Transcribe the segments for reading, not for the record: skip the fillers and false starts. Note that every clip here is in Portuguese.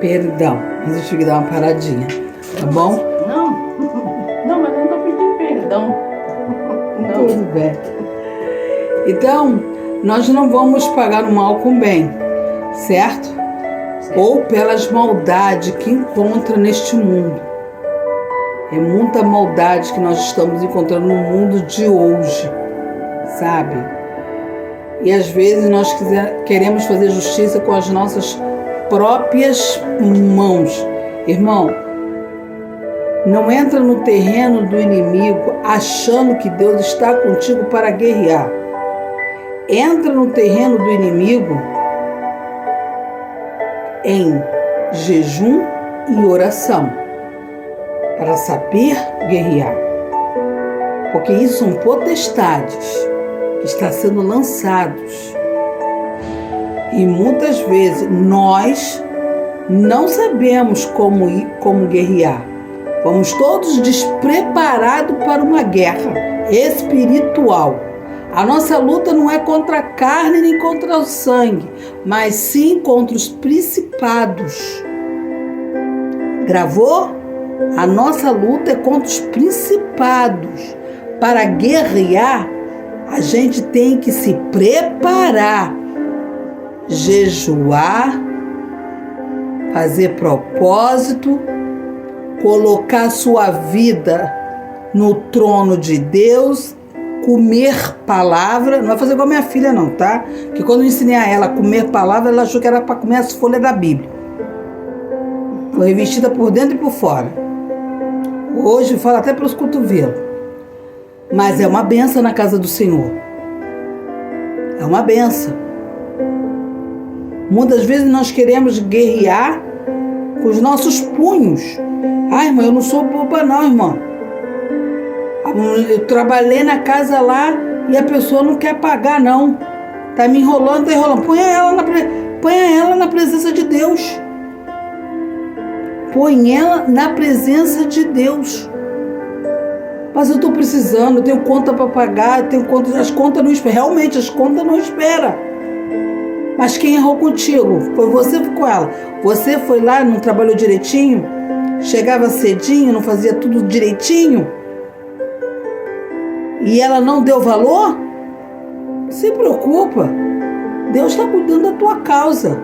Perdão, mas eu tive que dar uma paradinha, tá bom? Não, mas eu não tô pedindo perdão. Não. Tudo bem. Então, nós não vamos pagar o mal com o bem, certo? Ou pelas maldades que encontra neste mundo. É muita maldade que nós estamos encontrando no mundo de hoje, sabe? E às vezes nós queremos fazer justiça com as nossas próprias mãos. Irmão, não entra no terreno do inimigo achando que Deus está contigo para guerrear. Entra no terreno do inimigo em jejum e oração para saber guerrear. Porque isso são potestades que estão sendo lançados. E muitas vezes nós não sabemos como guerrear. Vamos todos despreparados para uma guerra espiritual. A nossa luta não é contra a carne nem contra o sangue, mas sim contra os principados. Gravou? A nossa luta é contra os principados. Para guerrear, a gente tem que se preparar, jejuar, fazer propósito, colocar sua vida no trono de Deus, comer palavra. Não vai fazer igual minha filha não, tá? Que quando eu ensinei a ela a comer palavra, ela achou que era para comer as folhas da Bíblia. Foi revestida por dentro e por fora. Hoje fala até pelos cotovelos. Mas é uma benção na casa do Senhor. É uma benção. Muitas vezes nós queremos guerrear com os nossos punhos. Ai, irmã, eu não sou boba não, irmã. Eu trabalhei na casa lá e a pessoa não quer pagar, não. Tá me enrolando, tá enrolando. Ponha ela na presença de Deus. Põe ela na presença de Deus. Mas eu estou precisando, eu tenho conta para pagar, eu tenho conta, as contas não esperam. Realmente, as contas não esperam. Mas quem errou contigo? Foi você ou com ela? Você foi lá, não trabalhou direitinho? Chegava cedinho, não fazia tudo direitinho? E ela não deu valor? Se preocupa. Deus está cuidando da tua causa.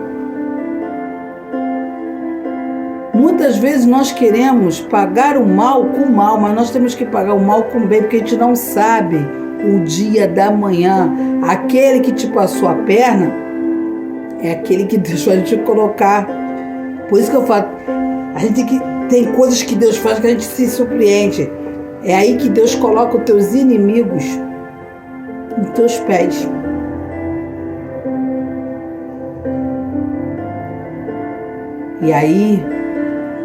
Muitas vezes nós queremos pagar o mal com o mal, mas nós temos que pagar o mal com o bem, porque a gente não sabe o dia da manhã. Aquele que te passou a perna é aquele que Deus vai te colocar. Por isso que eu falo, tem coisas que Deus faz que a gente se surpreende. É aí que Deus coloca os teus inimigos nos teus pés. E aí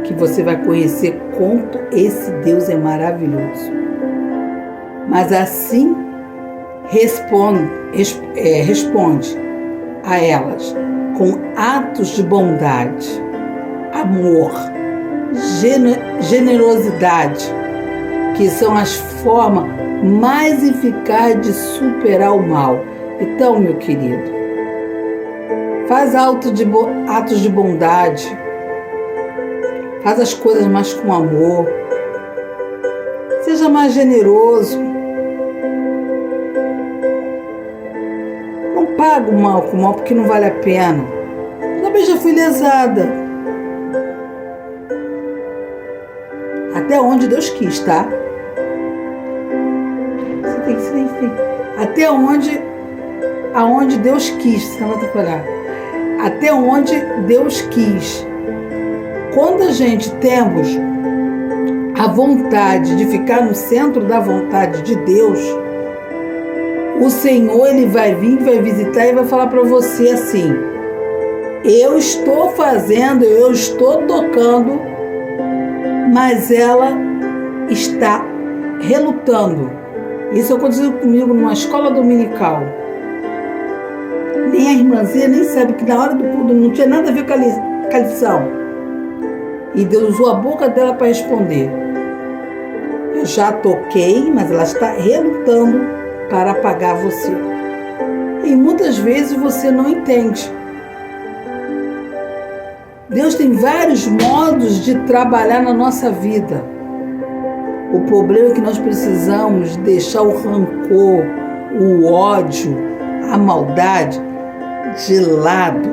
que você vai conhecer quanto esse Deus é maravilhoso. Mas assim responde a elas com atos de bondade, amor, generosidade, que são as formas mais eficazes de superar o mal. Então, meu querido, faz atos de bondade, faz as coisas mais com amor, seja mais generoso. Não paga o mal com o mal, porque não vale a pena. Também já fui lesada. Até onde Deus quis, tá? Você tem. Até aonde Deus quis, você vai atrapalhar. Até onde Deus quis. Quando a gente temos a vontade de ficar no centro da vontade de Deus, o Senhor, Ele vai vir, vai visitar e vai falar para você assim: eu estou fazendo, eu estou tocando, mas ela está relutando. Isso aconteceu comigo numa escola dominical. Nem a irmãzinha nem sabe que na hora do culto não tinha nada a ver com a lição. E Deus usou a boca dela para responder. Eu já toquei, mas ela está relutando para apagar você. E muitas vezes você não entende. Deus tem vários modos de trabalhar na nossa vida. O problema é que nós precisamos deixar o rancor, o ódio, a maldade de lado.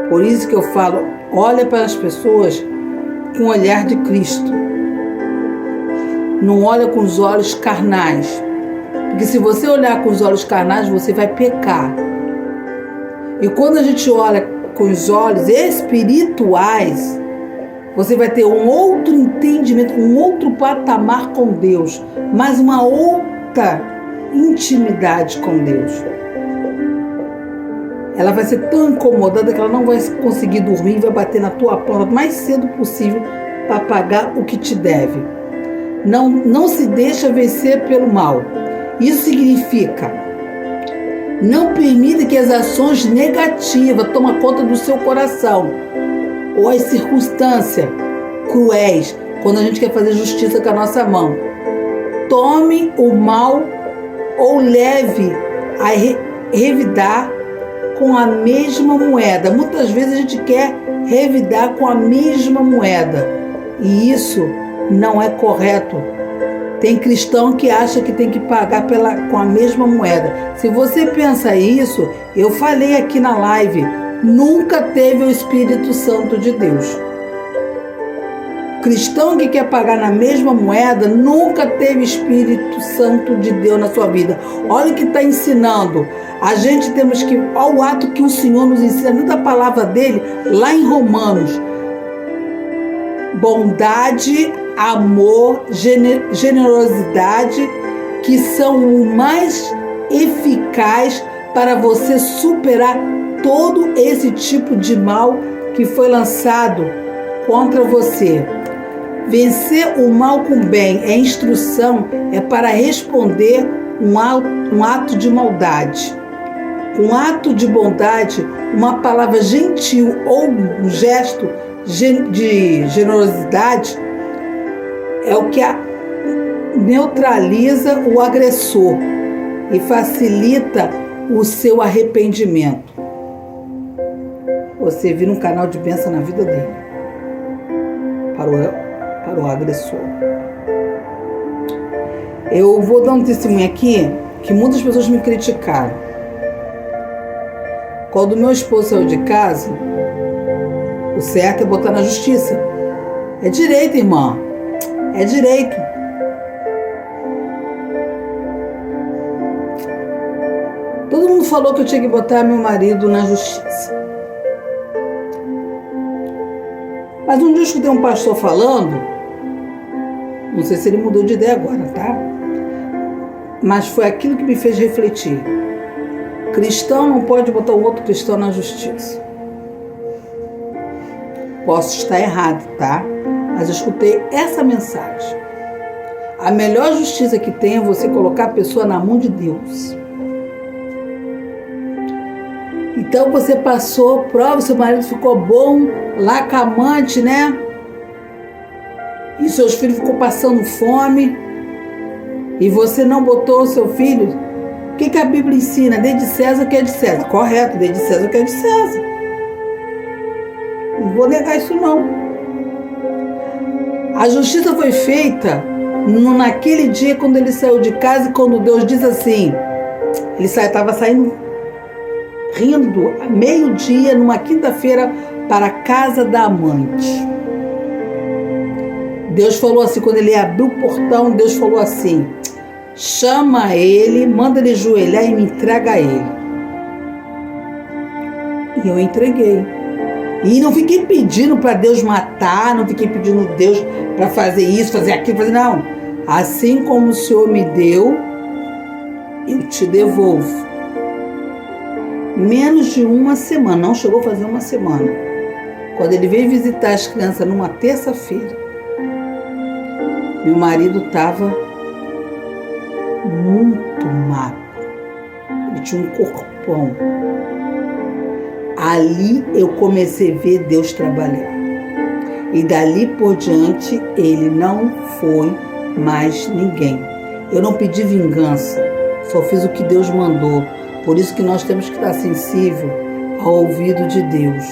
Por isso que eu falo, olha para as pessoas com o olhar de Cristo. Não olha com os olhos carnais. Porque se você olhar com os olhos carnais, você vai pecar. E quando a gente olha com os olhos espirituais, você vai ter um outro entendimento, um outro patamar com Deus, mas uma outra intimidade com Deus. Ela vai ser tão incomodada que ela não vai conseguir dormir e vai bater na tua porta o mais cedo possível para pagar o que te deve. Não se deixa vencer pelo mal. Isso significa: não permita que as ações negativas tomem conta do seu coração, ou as circunstâncias cruéis, quando a gente quer fazer justiça com a nossa mão. Tome o mal ou leve a revidar com a mesma moeda. Muitas vezes a gente quer revidar com a mesma moeda, e isso não é correto. Tem cristão que acha que tem que pagar com a mesma moeda. Se você pensa isso, eu falei aqui na live, nunca teve o Espírito Santo de Deus. Cristão que quer pagar na mesma moeda, nunca teve Espírito Santo de Deus na sua vida. Olha o que está ensinando. A gente temos que, olha o ato que o Senhor nos ensina, dentro da palavra dele, lá em Romanos. Bondade, amor, generosidade, que são o mais eficaz para você superar todo esse tipo de mal que foi lançado contra você. Vencer o mal com o bem é instrução, é para responder um ato de maldade. Um ato de bondade, uma palavra gentil ou um gesto de generosidade é o que neutraliza o agressor e facilita o seu arrependimento. Você vira um canal de bênção na vida dele, para o agressor. Eu vou dar um testemunho aqui que muitas pessoas me criticaram. Quando meu esposo saiu de casa, o certo é botar na justiça. É direito, irmã. É direito. Todo mundo falou que eu tinha que botar meu marido na justiça. Mas um dia eu escutei um pastor falando, não sei se ele mudou de ideia agora, tá? Mas foi aquilo que me fez refletir. Cristão não pode botar o outro cristão na justiça. Posso estar errado, tá? Mas eu escutei essa mensagem. A melhor justiça que tem é você colocar a pessoa na mão de Deus. Então você passou prova, seu marido ficou bom, lá com a amante, né? E seus filhos ficou passando fome. E você não botou o seu filho. O que a Bíblia ensina? Dê de César o que é de César. Correto, dê de César o que é de César. Não vou negar isso não. A justiça foi feita naquele dia quando ele saiu de casa, e quando Deus diz assim, ele estava saindo rindo, a meio-dia, numa quinta-feira, para a casa da amante. Deus falou assim, quando ele abriu o portão, Deus falou assim, chama ele, manda ele ajoelhar e me entrega a ele. E eu entreguei. E não fiquei pedindo para Deus matar, não fiquei pedindo a Deus para fazer isso, fazer aquilo, não. Assim como o Senhor me deu, eu te devolvo. Menos de uma semana, não chegou a fazer uma semana. Quando ele veio visitar as crianças numa terça-feira, meu marido estava muito magro. Ele tinha um corpão. Ali eu comecei a ver Deus trabalhar. E dali por diante, ele não foi mais ninguém. Eu não pedi vingança, só fiz o que Deus mandou. Por isso que nós temos que estar sensível ao ouvido de Deus.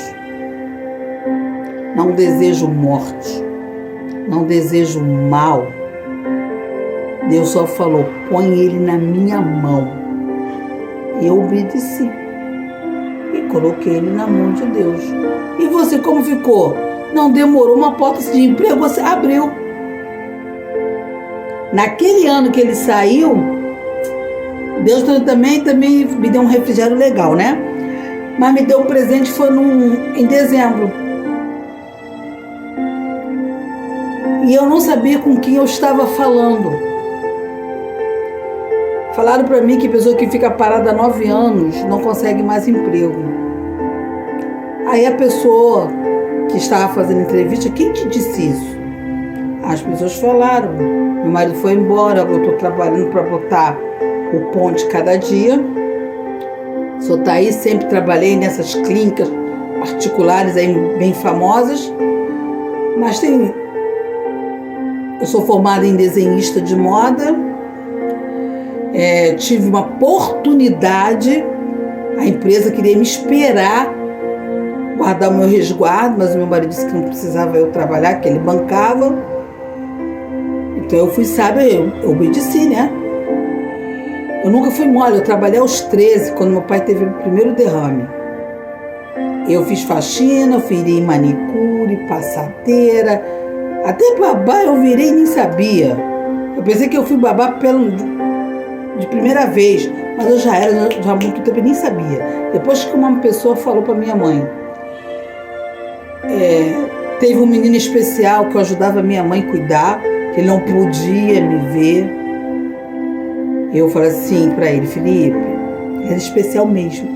não desejo morte, não desejo mal. Deus só falou, põe ele na minha mão. Eu obedeci e coloquei ele na mão de Deus. E você como ficou? Não demorou, uma porta de emprego você abriu. Naquele ano que ele saiu, Deus também me deu um refrigério legal, né? Mas me deu um presente, foi em dezembro. E eu não sabia com quem eu estava falando. Falaram para mim que pessoa que fica parada há 9 anos não consegue mais emprego. Aí a pessoa que estava fazendo entrevista, quem te disse isso? As pessoas falaram. Meu marido foi embora, eu estou trabalhando para botar o pão de cada dia. Sou Thaís, sempre trabalhei nessas clínicas particulares aí bem famosas. Mas eu sou formada em desenhista de moda. Tive uma oportunidade, a empresa queria me esperar, guardar o meu resguardo, mas o meu marido disse que não precisava eu trabalhar, que ele bancava. Então eu fui sábia, eu obedeci, né? Eu nunca fui mole, eu trabalhei aos 13, quando meu pai teve o primeiro derrame. Eu fiz faxina, eu virei manicure, passadeira, até babá eu virei e nem sabia. Eu pensei que eu fui babá de primeira vez, mas eu já era há muito tempo e nem sabia. Depois que uma pessoa falou para minha mãe, teve um menino especial que eu ajudava a minha mãe a cuidar, que ele não podia me ver. Eu falei assim para ele, Felipe, ele era especial mesmo.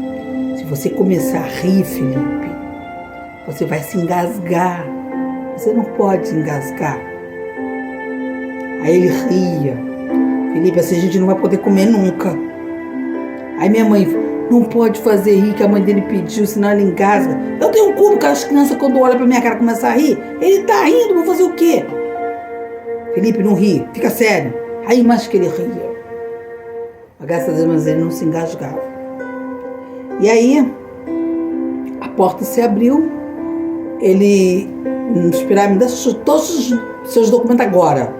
Se você começar a rir, Felipe, você vai se engasgar. Você não pode se engasgar. Aí ele ria. Felipe, assim a gente não vai poder comer nunca. Aí minha mãe, não pode fazer rir, que a mãe dele pediu, senão ela engasga. Eu tenho um culpa que as crianças, quando olham pra minha cara, começam a rir. Ele tá rindo, vou fazer o quê? Felipe, não ri, fica sério. Aí mais que ele ria. Mas graças a Deus, mas ele não se engasgava. E aí, a porta se abriu. Ele não esperava, me dar todos os seus documentos agora.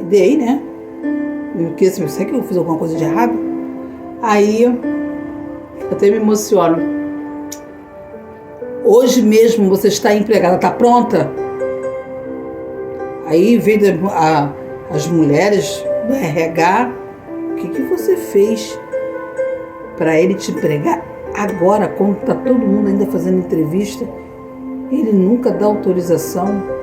Dei, né? Porque você que eu fiz alguma coisa de errado? Aí, eu até me emociono. Hoje mesmo você está empregada, está pronta? Aí veio as mulheres do RH. O que você fez para ele te empregar agora, quando está todo mundo ainda fazendo entrevista? Ele nunca dá autorização.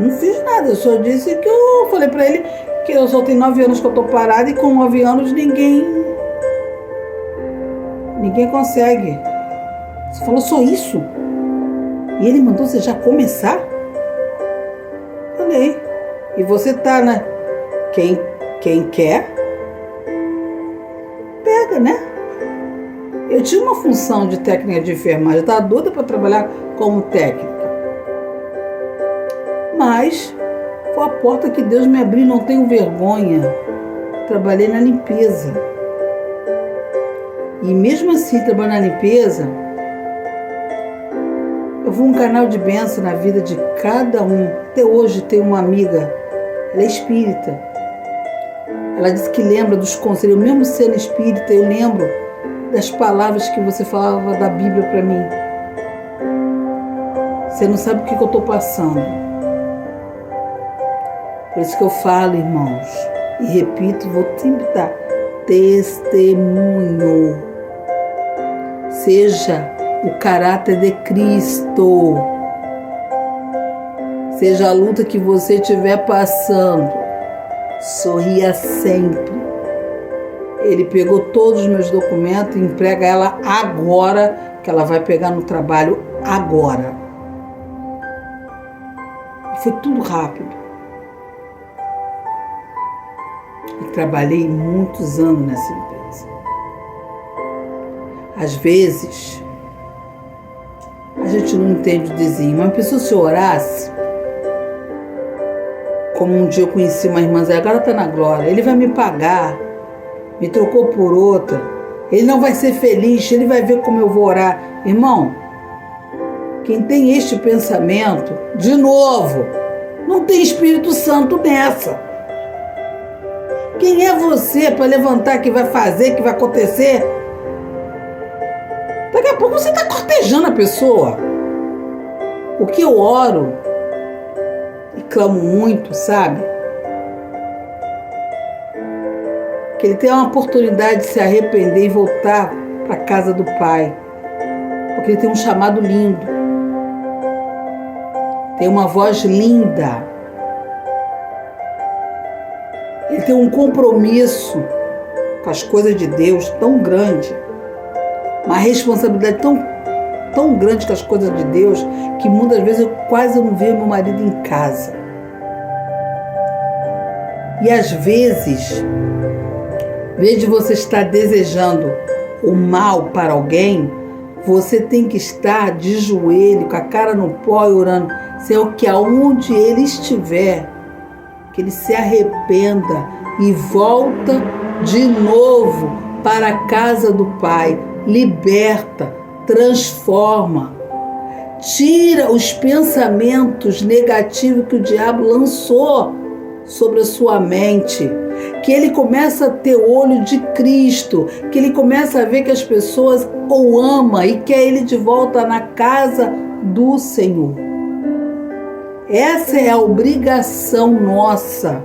Não fiz nada, eu só disse que eu falei pra ele que eu só tenho 9 anos que eu tô parada e com 9 anos ninguém consegue. Você falou só isso? E ele mandou você já começar? Falei. E você tá, né? Quem quer, pega, né? Eu tinha uma função de técnica de enfermagem, eu tava doida pra trabalhar como técnica. Mas foi a porta que Deus me abriu, não tenho vergonha. Trabalhei na limpeza. E mesmo assim, trabalhando na limpeza, eu fui um canal de bênção na vida de cada um. Até hoje tem uma amiga, ela é espírita. Ela disse que lembra dos conselhos. Eu mesmo sendo espírita, eu lembro das palavras que você falava da Bíblia para mim. Você não sabe o que eu estou passando. Por isso que eu falo, irmãos, e repito, vou sempre dar testemunho. Seja o caráter de Cristo. Seja a luta que você estiver passando, sorria sempre. Ele pegou todos os meus documentos e emprega ela agora, que ela vai pegar no trabalho agora. Foi tudo rápido. E trabalhei muitos anos nessa empresa. Às vezes, a gente não entende o desenho. Uma pessoa se orasse, como um dia eu conheci uma irmã, agora está na glória, ele vai me pagar, me trocou por outra, ele não vai ser feliz, ele vai ver como eu vou orar. Irmão, Quem tem este pensamento, de novo, não tem Espírito Santo nessa. Quem é você para levantar que vai fazer, que vai acontecer? Daqui a pouco você está cortejando a pessoa. O que eu oro e clamo muito, sabe? Que ele tenha uma oportunidade de se arrepender e voltar para a casa do Pai. Porque ele tem um chamado lindo. Tem uma voz linda. Ele tem um compromisso com as coisas de Deus tão grande. Uma responsabilidade tão grande com as coisas de Deus, que muitas vezes eu quase não vejo meu marido em casa. E às vezes, em vez de você estar desejando o mal para alguém, você tem que estar de joelho, com a cara no pó e orando. Senhor, que aonde ele estiver, que ele se arrependa e volta de novo para a casa do Pai. Liberta, transforma, tira os pensamentos negativos que o diabo lançou sobre a sua mente, que ele começa a ter olho de Cristo, que ele começa a ver que as pessoas o amam e quer ele de volta na casa do Senhor. Essa é a obrigação nossa.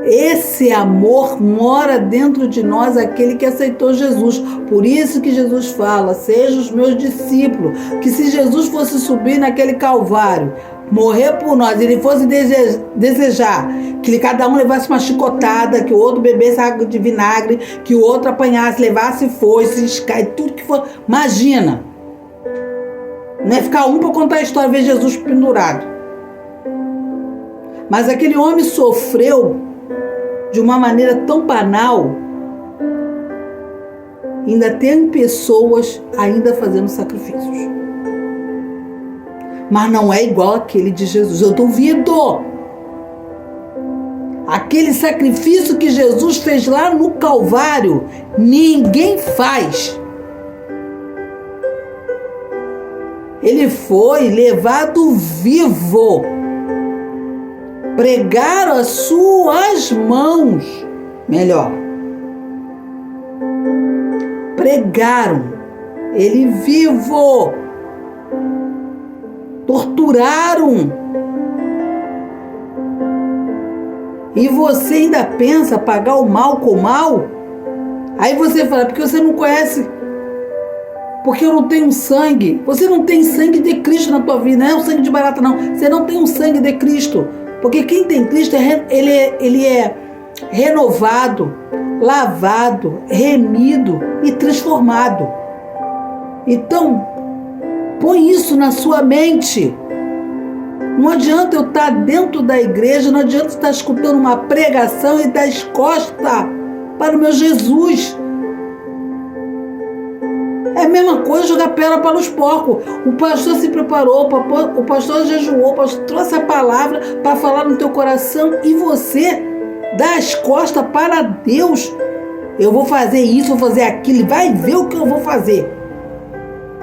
Esse amor mora dentro de nós, aquele que aceitou Jesus. Por isso que Jesus fala, sejam os meus discípulos. Que se Jesus fosse subir naquele Calvário, morrer por nós, ele fosse desejar que cada um levasse uma chicotada, que o outro bebesse água de vinagre, que o outro apanhasse, levasse foice, tudo que for. Imagina. Não é ficar um para contar a história, ver Jesus pendurado. Mas aquele homem sofreu de uma maneira tão banal. Ainda tem pessoas ainda fazendo sacrifícios. Mas não é igual aquele de Jesus. Eu duvido. Aquele sacrifício que Jesus fez lá no Calvário, ninguém faz. Ele foi levado vivo. Pregaram as suas mãos. Melhor. Pregaram ele vivo. Torturaram. E você ainda pensa pagar o mal com o mal? Aí você fala, porque você não conhece, porque eu não tenho sangue. Você não tem sangue de Cristo na tua vida, não é o sangue de barata não. Você não tem um sangue de Cristo. Porque quem tem Cristo, ele é renovado, lavado, remido e transformado. Então, põe isso na sua mente. Não adianta eu estar dentro da igreja, não adianta estar escutando uma pregação e dar as costas para o meu Jesus. É a mesma coisa jogar pedra para os porcos. O pastor se preparou, o pastor jejuou, o pastor trouxe a palavra para falar no teu coração e você dá as costas para Deus. Eu vou fazer isso, vou fazer aquilo, vai ver o que eu vou fazer.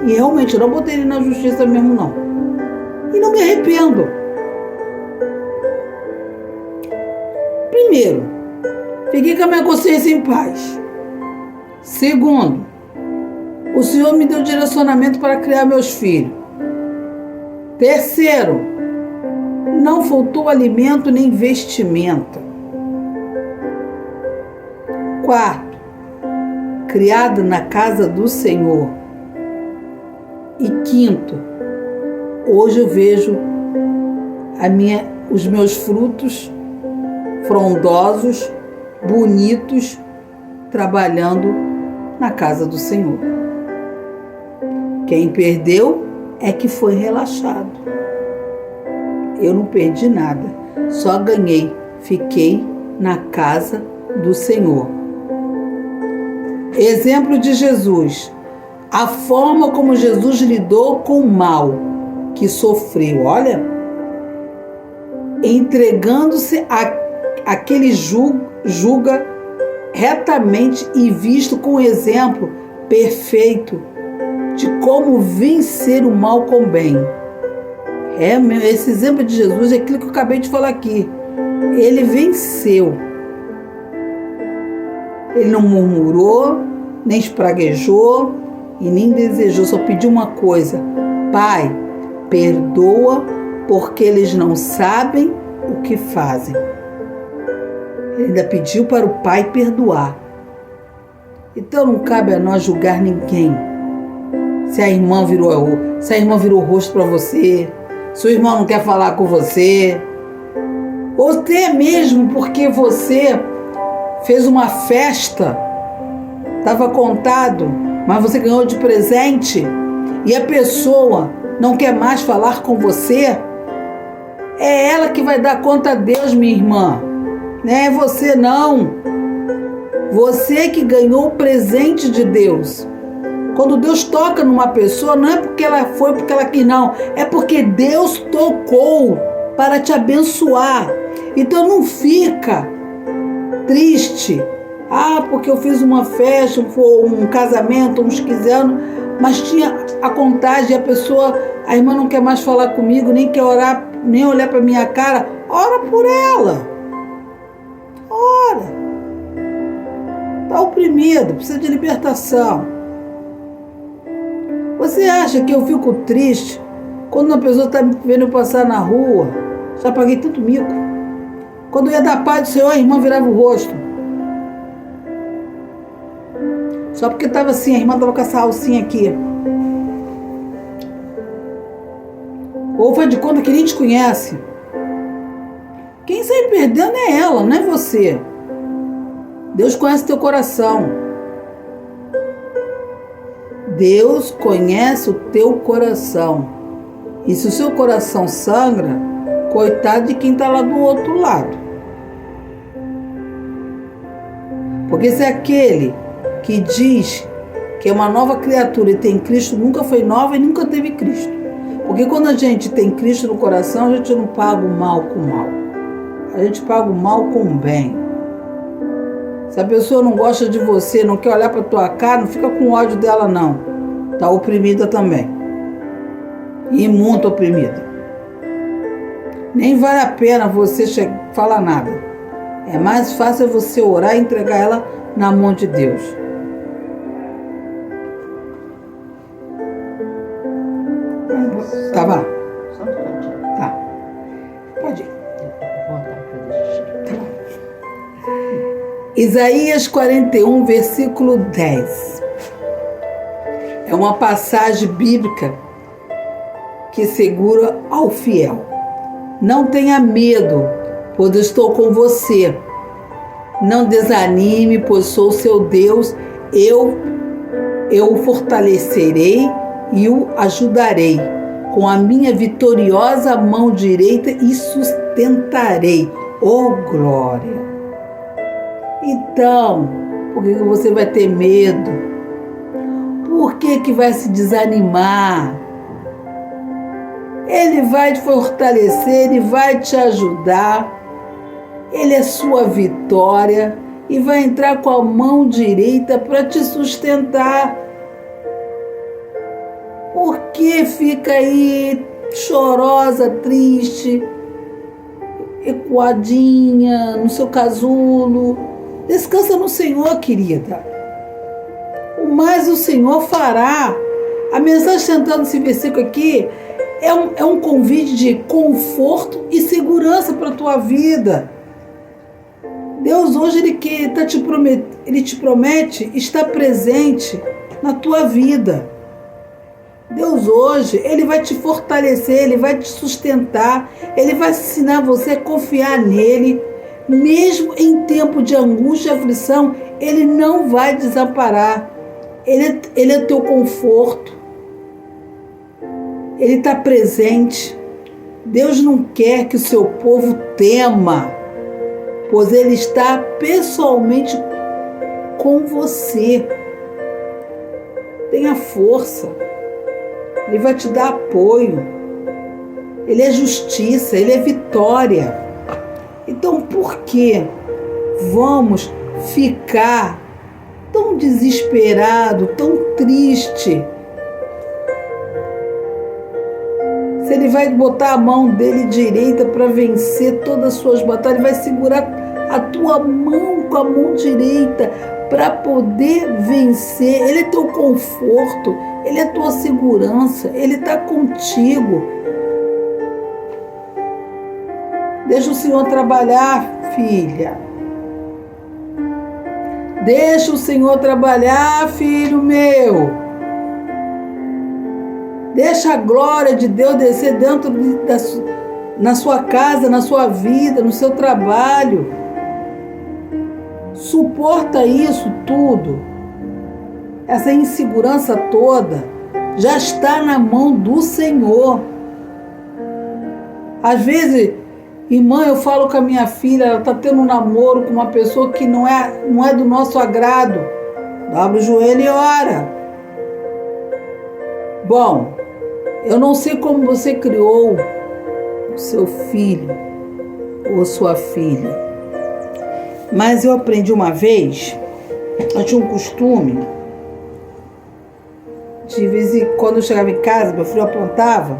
E realmente eu não botei ele na justiça mesmo não. E não me arrependo. Primeiro, fiquei com a minha consciência em paz. Segundo, o Senhor me deu direcionamento para criar meus filhos. Terceiro, não faltou alimento nem vestimenta. Quarto, criado na casa do Senhor. E quinto, hoje eu vejo os meus frutos frondosos, bonitos, trabalhando na casa do Senhor. Quem perdeu é que foi relaxado. Eu não perdi nada, só ganhei. Fiquei na casa do Senhor. Exemplo de Jesus. A forma como Jesus lidou com o mal que sofreu. Olha, entregando-se àquele julga retamente e visto com exemplo perfeito de como vencer o mal com o bem. Esse exemplo de Jesus é aquilo que eu acabei de falar aqui. Ele venceu. Ele não murmurou, nem espraguejou e nem desejou, só pediu uma coisa: Pai, perdoa, porque eles não sabem o que fazem. Ele ainda pediu para o Pai perdoar. Então não cabe a nós julgar ninguém. Se a irmã virou o rosto para você, se o irmão não quer falar com você, ou até mesmo porque você fez uma festa, estava contado, mas você ganhou de presente e a pessoa não quer mais falar com você, é ela que vai dar conta a Deus, minha irmã. Não é você não. Você que ganhou o presente de Deus. Quando Deus toca numa pessoa, não é porque ela foi, porque ela quis, não. É porque Deus tocou para te abençoar. Então não fica triste. Porque eu fiz uma festa, um casamento, uns 15 anos, mas tinha a contagem e a irmã não quer mais falar comigo, nem quer orar, nem olhar para minha cara. Ora por ela. Ora. Está oprimido, precisa de libertação. Você acha que eu fico triste quando uma pessoa está me vendo passar na rua? Já paguei tanto mico. Quando eu ia dar paz do Senhor, a irmã virava o rosto. Só porque estava assim, a irmã estava com essa alcinha aqui. Ou faz de conta que nem te conhece. Quem sai perdendo é ela, não é você. Deus conhece teu coração. Deus conhece o teu coração. E se o seu coração sangra, coitado de quem está lá do outro lado. Porque se aquele que diz que é uma nova criatura e tem Cristo, nunca foi nova e nunca teve Cristo. Porque quando a gente tem Cristo no coração, a gente não paga o mal com o mal. A gente paga o mal com o bem. Se a pessoa não gosta de você, não quer olhar para tua cara, não fica com ódio dela não. Está oprimida também. E muito oprimida. Nem vale a pena você falar nada. É mais fácil você orar e entregar ela na mão de Deus. Tá bom? Tá. Pode ir. Tá bom. Isaías 41, versículo 10. É uma passagem bíblica que segura ao fiel. Não tenha medo, pois eu estou com você. Não desanime, pois sou seu Deus. Eu o fortalecerei e o ajudarei. Com a minha vitoriosa mão direita e sustentarei. Oh, glória! Então, por que você vai ter medo? Por que vai se desanimar? Ele vai te fortalecer, Ele vai te ajudar. Ele é sua vitória e vai entrar com a mão direita para te sustentar. Por que fica aí chorosa, triste, ecoadinha no seu casulo? Descansa no Senhor, querida. O mais o Senhor fará. A mensagem central desse versículo aqui é um convite de conforto e segurança para a tua vida. Deus hoje Ele te promete estar presente na tua vida. Deus hoje, Ele vai te fortalecer, Ele vai te sustentar, Ele vai ensinar você a confiar nele. Mesmo em tempo de angústia e aflição, Ele não vai desamparar. Ele é teu conforto. Ele está presente. Deus não quer que o seu povo tema, pois Ele está pessoalmente com você. Tenha força. Ele vai te dar apoio. Ele é justiça, Ele é vitória. Então, por que vamos ficar tão desesperado, tão triste, Se ele vai botar a mão dele direita para vencer todas as suas batalhas, ele vai segurar a tua mão com a mão direita para poder vencer. Ele é teu conforto, ele é tua segurança, ele está contigo. Deixa o Senhor trabalhar, filha. Deixa o Senhor trabalhar, filho meu. Deixa a glória de Deus descer dentro na sua casa, na sua vida, no seu trabalho. Suporta isso tudo. Essa insegurança toda já está na mão do Senhor. Às vezes, irmã, eu falo com a minha filha, ela está tendo um namoro com uma pessoa que não é do nosso agrado. Dobra o joelho e ora. Bom, eu não sei como você criou o seu filho ou sua filha, mas eu aprendi uma vez, eu tinha um costume, de vez em quando eu chegava em casa, meu filho apontava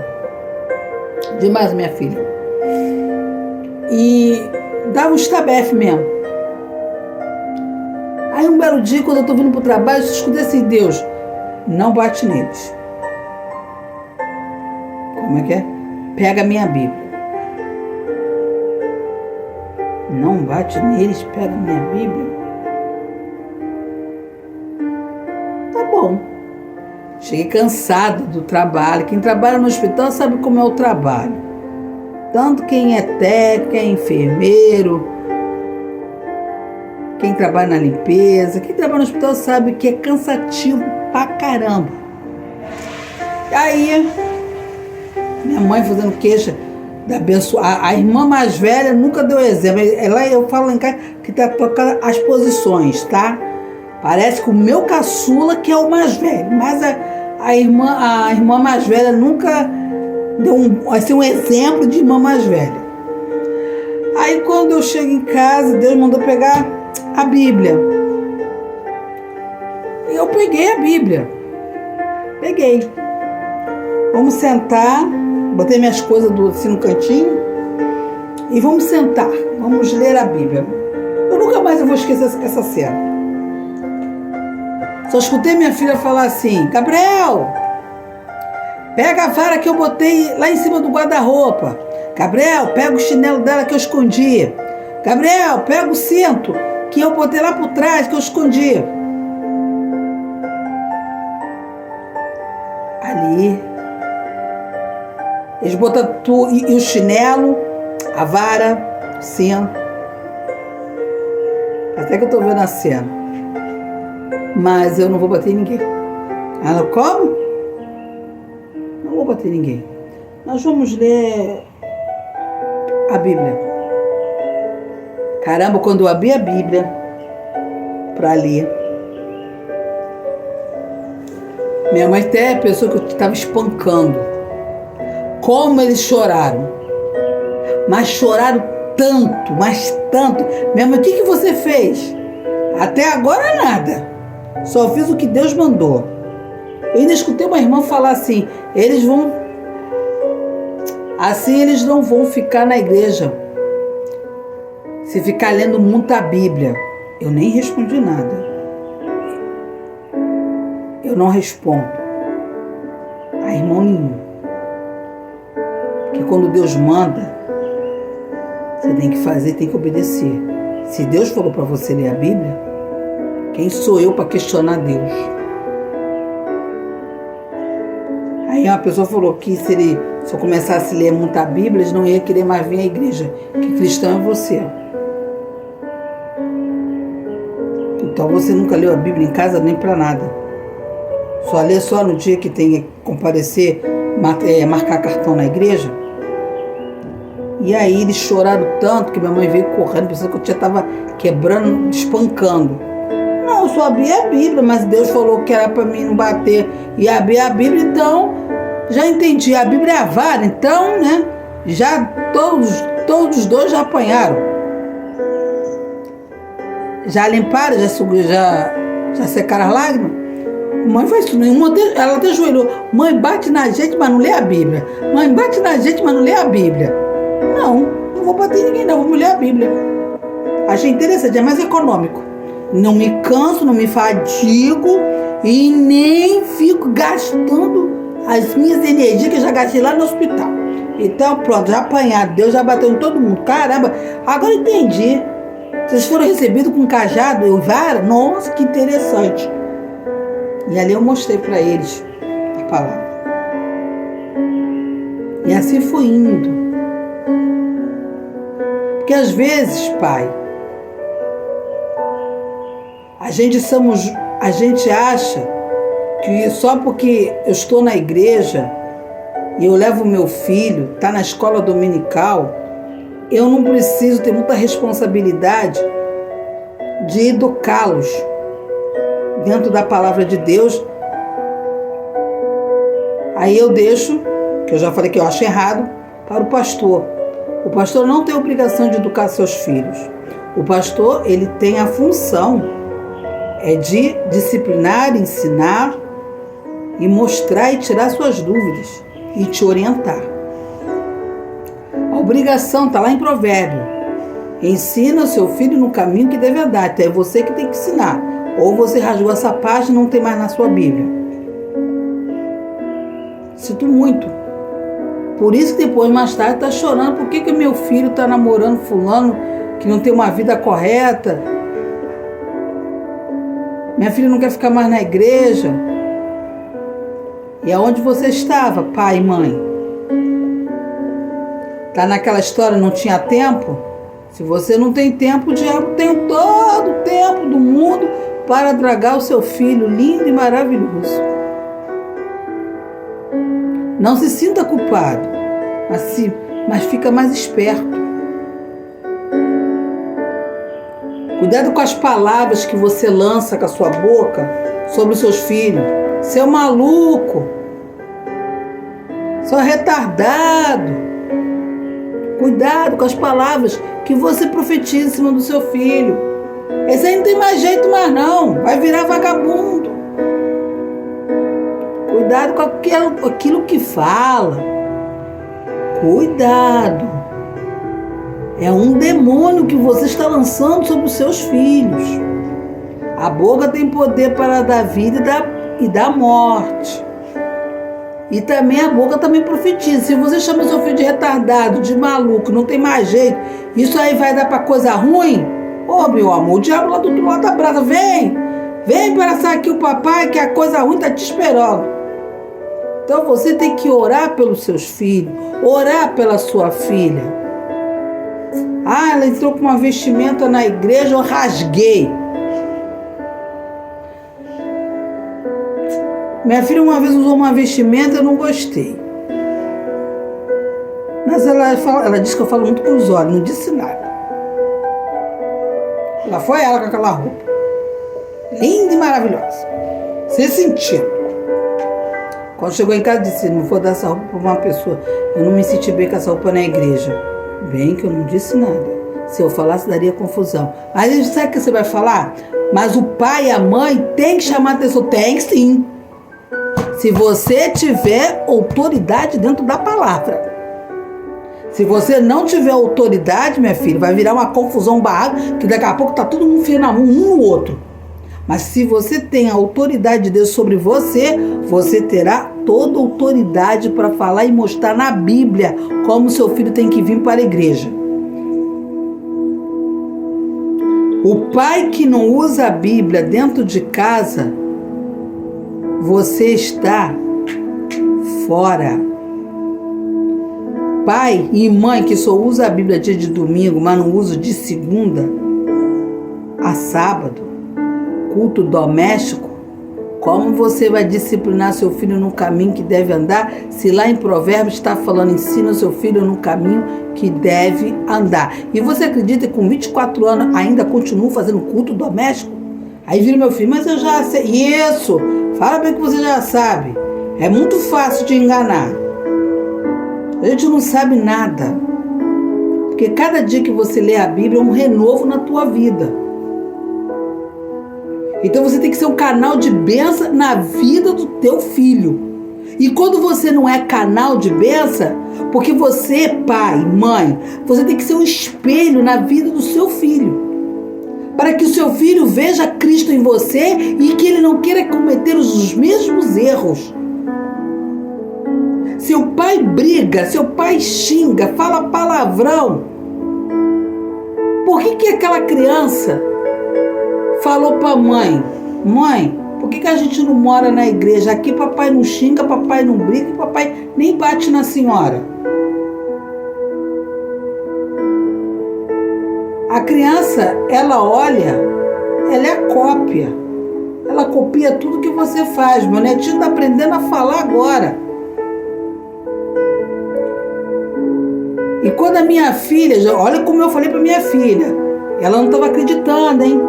demais minha filha, e dava um estabefe mesmo. Aí um belo dia, quando eu estou vindo para o trabalho, eu escutei assim: Deus, não bate neles. Como é que é? Pega a minha Bíblia. Não bate neles, pega a minha Bíblia. Tá bom. Cheguei cansada do trabalho. Quem trabalha no hospital sabe como é o trabalho. Tanto quem é técnico, quem é enfermeiro, quem trabalha na limpeza, quem trabalha no hospital sabe que é cansativo pra caramba. Aí, minha mãe fazendo queixa da abençoada. A irmã mais velha nunca deu exemplo. Ela, eu falo em casa que tá trocando as posições, tá? Parece que o meu caçula que é o mais velho, mas a irmã mais velha nunca deu um exemplo de irmã mais velha. Aí quando eu chego em casa, Deus mandou pegar a Bíblia. E eu peguei a Bíblia. Peguei. Vamos sentar. Botei minhas coisas assim no cantinho. E vamos sentar. Vamos ler a Bíblia. Eu nunca mais vou esquecer essa cena. Só escutei minha filha falar assim: Gabriel, pega a vara que eu botei lá em cima do guarda-roupa. Gabriel, pega o chinelo dela que eu escondi. Gabriel, pega o cinto que eu botei lá por trás, que eu escondi. Ali, eles botam e o chinelo, a vara, o cinto. Até que eu tô vendo a cena. Mas eu não vou bater em ninguém. Ela, como? Não vou bater em ninguém. Nós vamos ler a Bíblia. Caramba, quando eu abri a Bíblia para ler, minha mãe até pensou que eu estava espancando. Como eles choraram. Mas choraram tanto, mas tanto. Minha mãe, o que você fez? Até agora nada. Só fiz o que Deus mandou. Eu ainda escutei uma irmã falar assim: eles não vão ficar na igreja se ficar lendo muita Bíblia. Eu nem respondi nada. Eu não respondo a irmão nenhum. Porque quando Deus manda, você tem que fazer, tem que obedecer. Se Deus falou para você ler a Bíblia, quem sou eu para questionar Deus? Aí uma pessoa falou que se eu começasse a ler muita Bíblia, eles não iam querer mais vir à igreja, que cristão é você. Então você nunca leu a Bíblia em casa nem para nada. Só lê só no dia que tem que comparecer, marcar cartão na igreja. E aí eles choraram tanto que minha mãe veio correndo, pensando que eu já estava quebrando, espancando. Não, eu só abri a Bíblia, mas Deus falou que era para mim não bater e abrir a Bíblia, então já entendi. A Bíblia é a vara, então, né? Já todos os dois já apanharam. Já limparam, já secaram as lágrimas. Mãe faz tudo. Ela até ajoelhou. Mãe, bate na gente, mas não lê a Bíblia. Mãe, bate na gente, mas não lê a Bíblia. Não vou bater em ninguém, não. Vou ler a Bíblia. Achei interessante, é mais econômico. Não me canso, não me fadigo e nem fico gastando as minhas energias que eu já gastei lá no hospital. Então, pronto, já apanhado. Deus já bateu em todo mundo. Caramba, agora eu entendi. Vocês foram recebidos com cajado e vara? Nossa, que interessante. E ali eu mostrei para eles a palavra. E assim foi indo. Porque às vezes, pai, a gente acha que só porque eu estou na igreja e eu levo meu filho, está na escola dominical, eu não preciso ter muita responsabilidade de educá-los dentro da palavra de Deus. Aí eu deixo, que eu já falei que eu acho errado, para o pastor. O pastor não tem a obrigação de educar seus filhos. O pastor, ele tem a função de disciplinar, ensinar e mostrar e tirar suas dúvidas e te orientar. A obrigação está lá em Provérbio. Ensina o seu filho no caminho que deve andar. Então é você que tem que ensinar. Ou você rasgou essa página e não tem mais na sua Bíblia. Sinto muito. Por isso que depois, mais tarde, está chorando. Por que meu filho está namorando fulano que não tem uma vida correta? Minha filha não quer ficar mais na igreja. E aonde você estava, pai e mãe? Está naquela história, não tinha tempo? Se você não tem tempo, o diabo tem todo o tempo do mundo para dragar o seu filho lindo e maravilhoso. Não se sinta culpado, mas fica mais esperto. Cuidado com as palavras que você lança com a sua boca sobre os seus filhos. Seu maluco, seu retardado. Cuidado com as palavras que você profetiza em cima do seu filho. Esse aí não tem mais jeito mais não. Vai virar vagabundo. Cuidado com aquilo que fala. Cuidado. É um demônio que você está lançando sobre os seus filhos. A boca tem poder para dar vida e dar morte. E também a boca também profetiza. Se você chama seu filho de retardado, de maluco, não tem mais jeito, isso aí vai dar para coisa ruim? Ô, meu amor, o diabo lá do outro lado da brasa, vem abraçar aqui o papai, que a coisa ruim está te esperando. Então você tem que orar pelos seus filhos, orar pela sua filha. Ah, ela entrou com uma vestimenta na igreja, eu rasguei. Minha filha uma vez usou uma vestimenta, eu não gostei. Mas ela disse que eu falo muito com os olhos, não disse nada. Lá foi ela com aquela roupa. Linda e maravilhosa. Sem sentido. Quando chegou em casa, disse, não vou dar essa roupa para uma pessoa. Eu não me senti bem com essa roupa na igreja. Bem que eu não disse nada. Se eu falasse, daria confusão. Mas sabe o que você vai falar? Mas o pai e a mãe tem que chamar a atenção. Tem sim. Se você tiver autoridade dentro da palavra. Se você não tiver autoridade, minha filha, vai virar uma confusão, um barraco, que daqui a pouco tá todo mundo enfiando a mão um no outro. Mas se você tem a autoridade de Deus sobre você, você terá toda a autoridade para falar e mostrar na Bíblia como seu filho tem que vir para a igreja. O pai que não usa a Bíblia dentro de casa, você está fora. Pai e mãe que só usa a Bíblia dia de domingo, mas não usa de segunda a sábado, culto doméstico, como você vai disciplinar seu filho no caminho que deve andar, se lá em Provérbios está falando, ensina seu filho no caminho que deve andar. E você acredita que com 24 anos ainda continuo fazendo culto doméstico? Aí vira meu filho, mas eu já sei. Isso, fala bem que você já sabe. É muito fácil de enganar. A gente não sabe nada. Porque cada dia que você lê a Bíblia é um renovo na tua vida. Então você tem que ser um canal de bênção na vida do teu filho. E quando você não é canal de bênção, porque você, pai, mãe, você tem que ser um espelho na vida do seu filho. Para que o seu filho veja Cristo em você e que ele não queira cometer os mesmos erros. Seu pai briga, seu pai xinga, fala palavrão. Por que aquela criança falou para a mãe: mãe, por que a gente não mora na igreja? Aqui papai não xinga, papai não briga, papai nem bate na senhora. A criança, ela olha, ela é a cópia. Ela copia tudo que você faz. Meu netinho está aprendendo a falar agora. E quando a minha filha, olha como eu falei para minha filha, ela não estava acreditando, hein?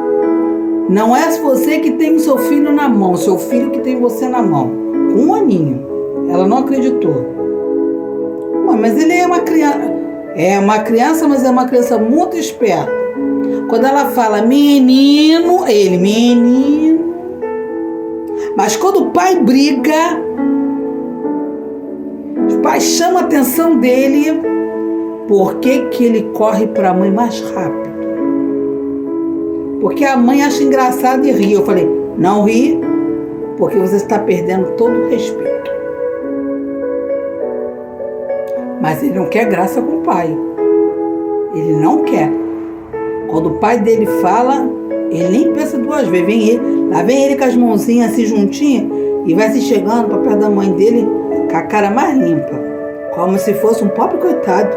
Não é você que tem o seu filho na mão, seu filho que tem você na mão. Com 1 aninho. Ela não acreditou. Mas ele é uma criança. É uma criança, mas é uma criança muito esperta. Quando ela fala menino, ele menino. Mas quando o pai briga, o pai chama a atenção dele. Por que ele corre para a mãe mais rápido? Porque a mãe acha engraçado e ri. Eu falei, não ri, porque você está perdendo todo o respeito. Mas ele não quer graça com o pai. Ele não quer. Quando o pai dele fala, ele nem pensa 2 vezes. Vem ele, lá vem ele com as mãozinhas assim juntinhas e vai se chegando para perto da mãe dele com a cara mais limpa. Como se fosse um pobre coitado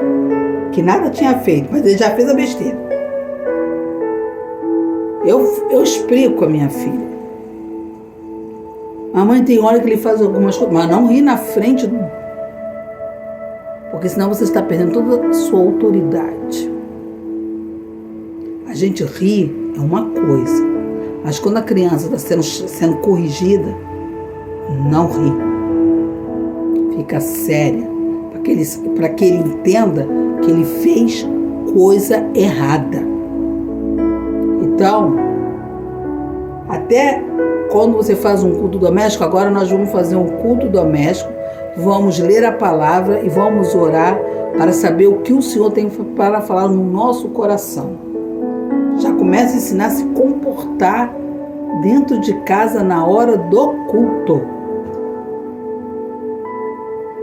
que nada tinha feito, mas ele já fez a besteira. Eu explico a minha filha. A mãe tem hora que ele faz algumas coisas, mas não ri na frente do... Porque senão você está perdendo toda a sua autoridade. A gente ri é uma coisa, mas quando a criança está sendo corrigida, não ri. Fica séria, para que ele entenda que ele fez coisa errada. Então, até quando você faz um culto doméstico, agora nós vamos fazer um culto doméstico, vamos ler a palavra e vamos orar para saber o que o Senhor tem para falar no nosso coração. Já começa a ensinar a se comportar dentro de casa na hora do culto.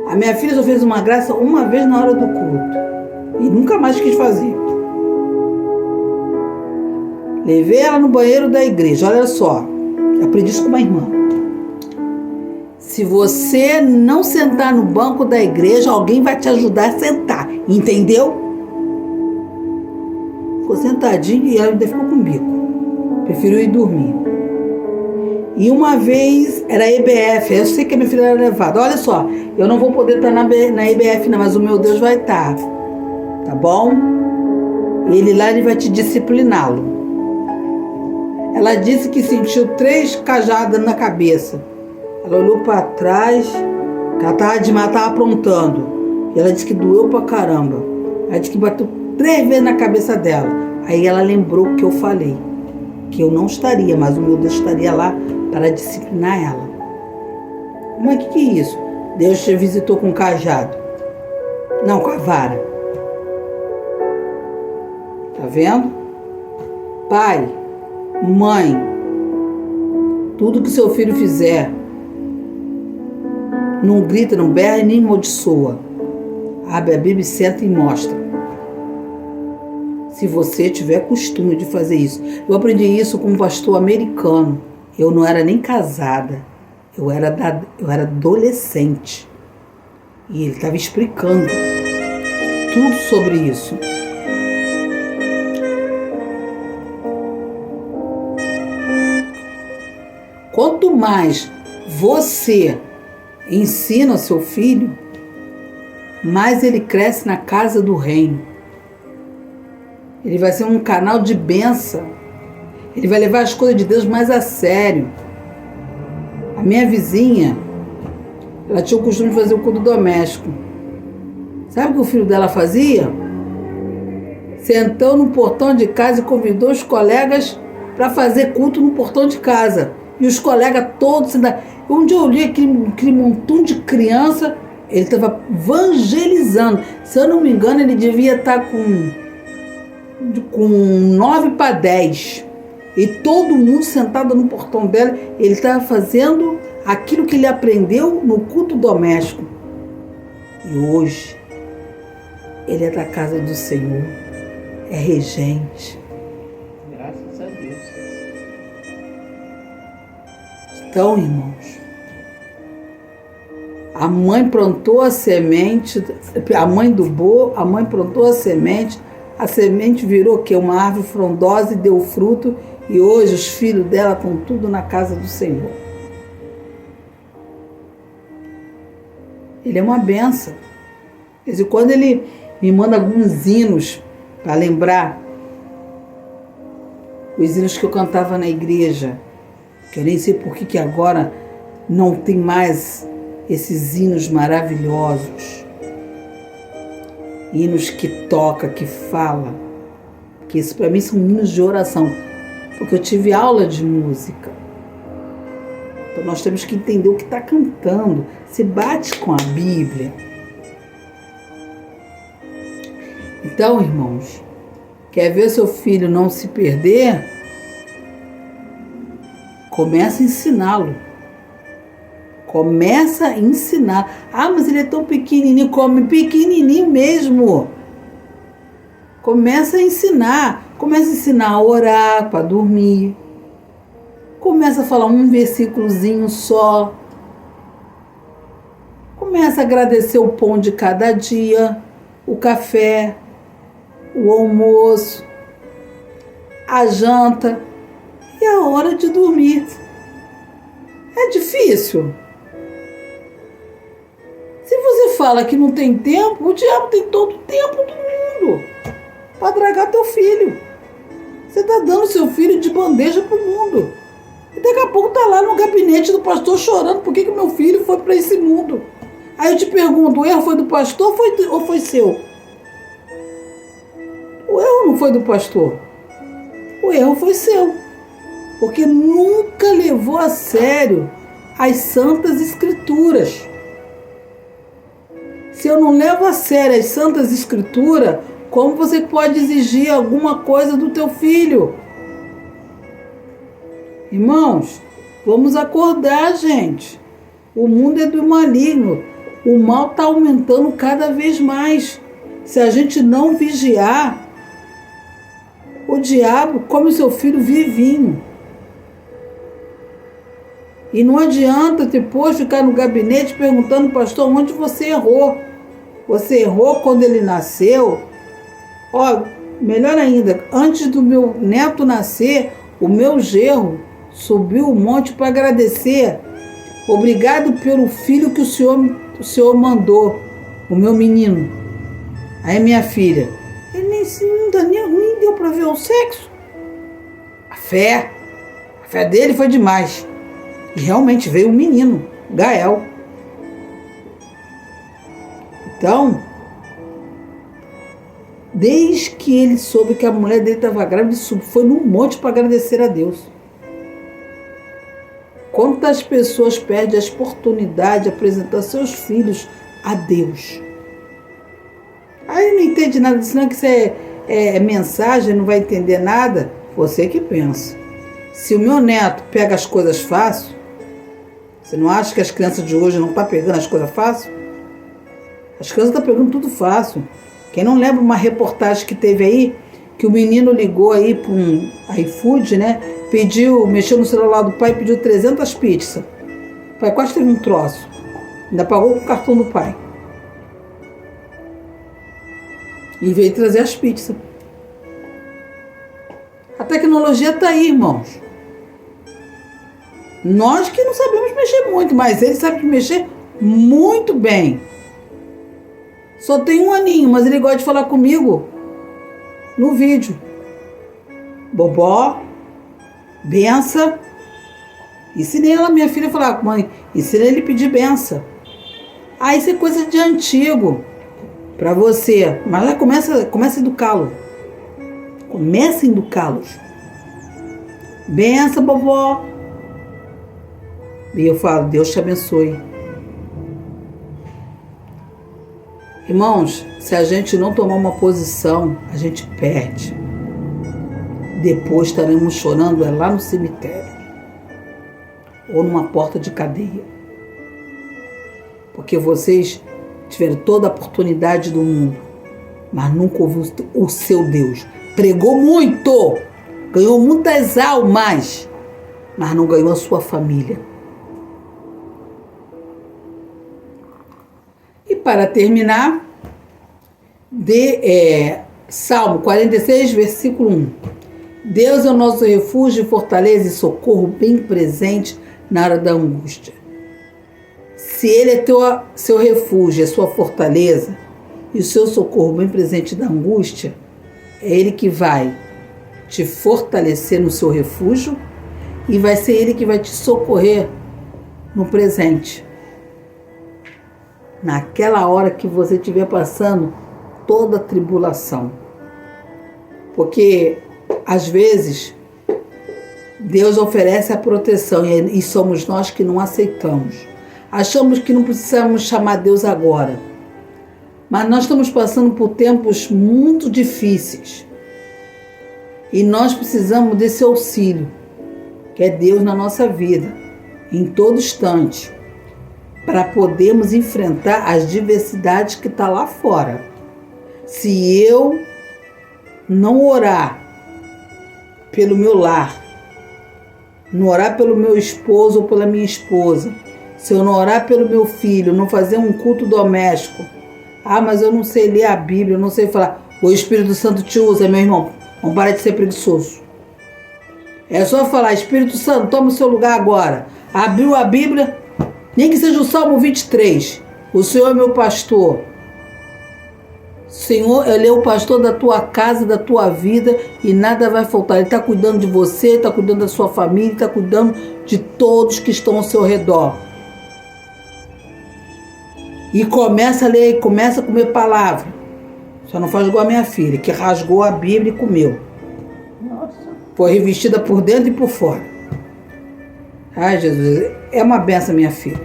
A minha filha só fez uma graça uma vez na hora do culto e nunca mais quis fazer. Levei ela no banheiro da igreja. Olha só, aprendi isso com uma irmã. Se você não sentar no banco da igreja, alguém vai te ajudar a sentar. Entendeu? Ficou sentadinho e ela ainda ficou com o bico. Preferiu ir dormir. E uma vez era EBF. Eu sei que a minha filha era levada. Olha só, eu não vou poder estar na EBF não, mas o meu Deus vai estar. Tá bom? Ele lá, ele vai te discipliná-lo. Ela disse que sentiu 3 cajadas na cabeça. Ela olhou para trás, que ela estava aprontando. E ela disse que doeu pra caramba. Ela disse que bateu 3 vezes na cabeça dela. Aí ela lembrou o que eu falei. Que eu não estaria, mas o meu Deus estaria lá para disciplinar ela. Mas o que é isso? Deus te visitou com cajado. Não, com a vara. Tá vendo? Pai, mãe, tudo que seu filho fizer, não grita, não berra e nem amaldiçoa. Abre a Bíblia, senta e mostra. Se você tiver costume de fazer isso. Eu aprendi isso com um pastor americano. Eu não era nem casada. Eu era adolescente. E ele estava explicando tudo sobre isso. Quanto mais você ensina seu filho, mais ele cresce na casa do reino. Ele vai ser um canal de bênção. Ele vai levar as coisas de Deus mais a sério. A minha vizinha, ela tinha o costume de fazer o culto doméstico. Sabe o que o filho dela fazia? Sentou no portão de casa e convidou os colegas para fazer culto no portão de casa. E os colegas todos... Onde eu olhei aquele montão de criança, ele estava evangelizando. Se eu não me engano, ele devia estar com 9 para 10. E todo mundo sentado no portão dela, ele estava fazendo aquilo que ele aprendeu no culto doméstico. E hoje, ele é da casa do Senhor, é regente. Graças a Deus. Então, irmãos, a mãe plantou a semente, a mãe plantou a semente virou o quê? Uma árvore frondosa e deu fruto, e hoje os filhos dela estão tudo na casa do Senhor. Ele é uma benção. E quando ele me manda alguns hinos para lembrar, os hinos que eu cantava na igreja, que eu nem sei por que agora não tem mais esses hinos maravilhosos, hinos que toca, que fala, que isso para mim são hinos de oração, porque eu tive aula de música. Então nós temos que entender o que está cantando, se bate com a Bíblia. Então, irmãos, quer ver seu filho não se perder? Começa a ensiná-lo. Começa a ensinar. Ah, mas ele é tão pequenininho. Come pequenininho mesmo. Começa a ensinar. Começa a ensinar a orar para dormir. Começa a falar um versículozinho só. Começa a agradecer o pão de cada dia, o café, o almoço, a janta e a hora de dormir. É difícil? Se você fala que não tem tempo, o diabo tem todo o tempo do mundo para dragar teu filho. Você está dando seu filho de bandeja para o mundo. E daqui a pouco está lá no gabinete do pastor chorando por que meu filho foi para esse mundo. Aí eu te pergunto, o erro foi do pastor ou foi seu? O erro não foi do pastor. O erro foi seu. Porque nunca levou a sério as santas escrituras. Se eu não levo a sério as santas escrituras, como você pode exigir alguma coisa do teu filho? Irmãos, vamos acordar, gente. O mundo é do maligno. O mal está aumentando cada vez mais. Se a gente não vigiar, o diabo come o seu filho vivinho. E não adianta depois ficar no gabinete perguntando, pastor, onde você errou? Você errou quando ele nasceu? Ó, melhor ainda, antes do meu neto nascer, o meu genro subiu o monte para agradecer. Obrigado pelo filho que o senhor mandou, o meu menino. Aí minha filha, ele nem deu para ver o sexo. A fé dele foi demais. E realmente veio um menino, Gael. Então, desde que ele soube que a mulher dele estava grávida, ele foi num monte para agradecer a Deus. Quantas pessoas perdem a oportunidade de apresentar seus filhos a Deus? Aí não entende nada disso, não, que isso é mensagem, não vai entender nada. Você que pensa. Se o meu neto pega as coisas fácil, você não acha que as crianças de hoje não estão pegando as coisas fácil? As crianças estão pegando tudo fácil. Quem não lembra uma reportagem que teve aí, que o menino ligou aí para um iFood, né? Mexeu no celular do pai e pediu 300 pizzas. O pai quase teve um troço. Ainda pagou com o cartão do pai. E veio trazer as pizzas. A tecnologia está aí, irmãos. Nós que não sabemos mexer muito, mas ele sabe mexer muito bem. Só tem 1 aninho, mas ele gosta de falar comigo no vídeo. Bobó, benção. Ensinei ela, minha filha, a falar, mãe, ensinei ele a pedir benção. Ah, isso é coisa de antigo para você. Mas lá começa a educá-lo. Começa a educá-los. Benção, vovó. E eu falo, Deus te abençoe. Irmãos, se a gente não tomar uma posição, a gente perde. Depois estaremos chorando lá no cemitério. Ou numa porta de cadeia. Porque vocês tiveram toda a oportunidade do mundo, mas nunca ouviu o seu Deus. Pregou muito, ganhou muitas almas, mas não ganhou a sua família. E para terminar, Salmo 46, versículo 1. Deus é o nosso refúgio, fortaleza e socorro bem presente na hora da angústia. Se Ele é seu refúgio, é sua fortaleza e o seu socorro bem presente da angústia, é Ele que vai te fortalecer no seu refúgio e vai ser Ele que vai te socorrer no presente. Naquela hora que você estiver passando toda a tribulação. Porque, às vezes, Deus oferece a proteção e somos nós que não aceitamos. Achamos que não precisamos chamar Deus agora. Mas nós estamos passando por tempos muito difíceis. E nós precisamos desse auxílio, que é Deus na nossa vida, em todo instante, para podermos enfrentar as diversidades que estão lá fora. Se eu não orar pelo meu lar, não orar pelo meu esposo ou pela minha esposa, se eu não orar pelo meu filho, não fazer um culto doméstico, mas eu não sei ler a Bíblia, eu não sei falar, o Espírito Santo te usa, meu irmão, não para de ser preguiçoso. É só falar, Espírito Santo, toma o seu lugar agora. Abriu a Bíblia, nem que seja o Salmo 23. O Senhor é meu pastor. O Senhor, Ele é o pastor da tua casa, da tua vida, e nada vai faltar. Ele está cuidando de você, está cuidando da sua família, está cuidando de todos que estão ao seu redor. E começa a ler, começa a comer palavra. Só não faz igual a minha filha, que rasgou a Bíblia e comeu. Nossa. Foi revestida por dentro e por fora. Ai, Jesus, é uma benção, minha filha.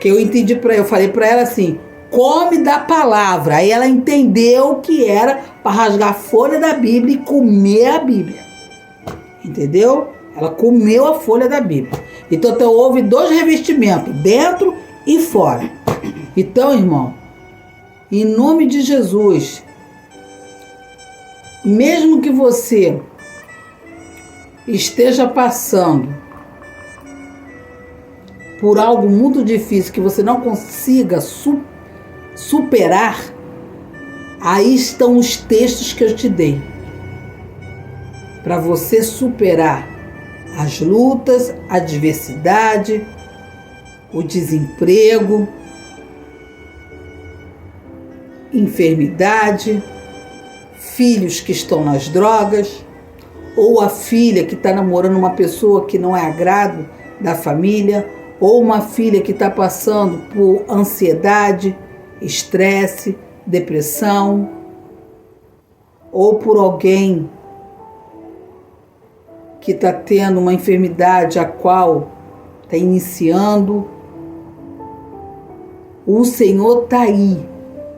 Que eu falei para ela assim, come da palavra. Aí ela entendeu que era para rasgar a folha da Bíblia e comer a Bíblia. Entendeu? Ela comeu a folha da Bíblia. Então houve 2 revestimentos, dentro e fora. Então, irmão, em nome de Jesus, mesmo que você esteja passando por algo muito difícil que você não consiga superar, aí estão os textos que eu te dei para você superar as lutas, a adversidade, o desemprego, enfermidade, filhos que estão nas drogas, ou a filha que está namorando uma pessoa que não é agrado da família, ou uma filha que está passando por ansiedade, estresse, depressão, ou por alguém que está tendo uma enfermidade a qual está iniciando. O Senhor está aí.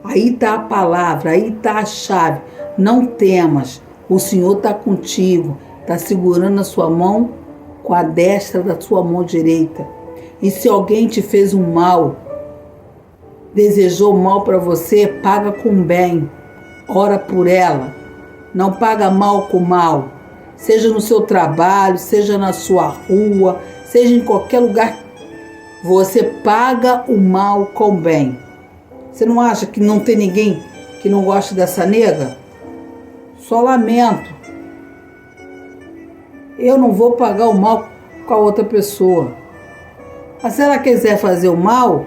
Aí está a palavra, aí está a chave. Não temas, o Senhor está contigo, está segurando a sua mão com a destra da sua mão direita. E se alguém te fez um mal, desejou mal para você, paga com bem, ora por ela. Não paga mal com mal, seja no seu trabalho, seja na sua rua, seja em qualquer lugar, você paga o mal com bem. Você não acha que não tem ninguém que não gosta dessa nega? Só lamento. Eu não vou pagar o mal com a outra pessoa. Mas se ela quiser fazer o mal,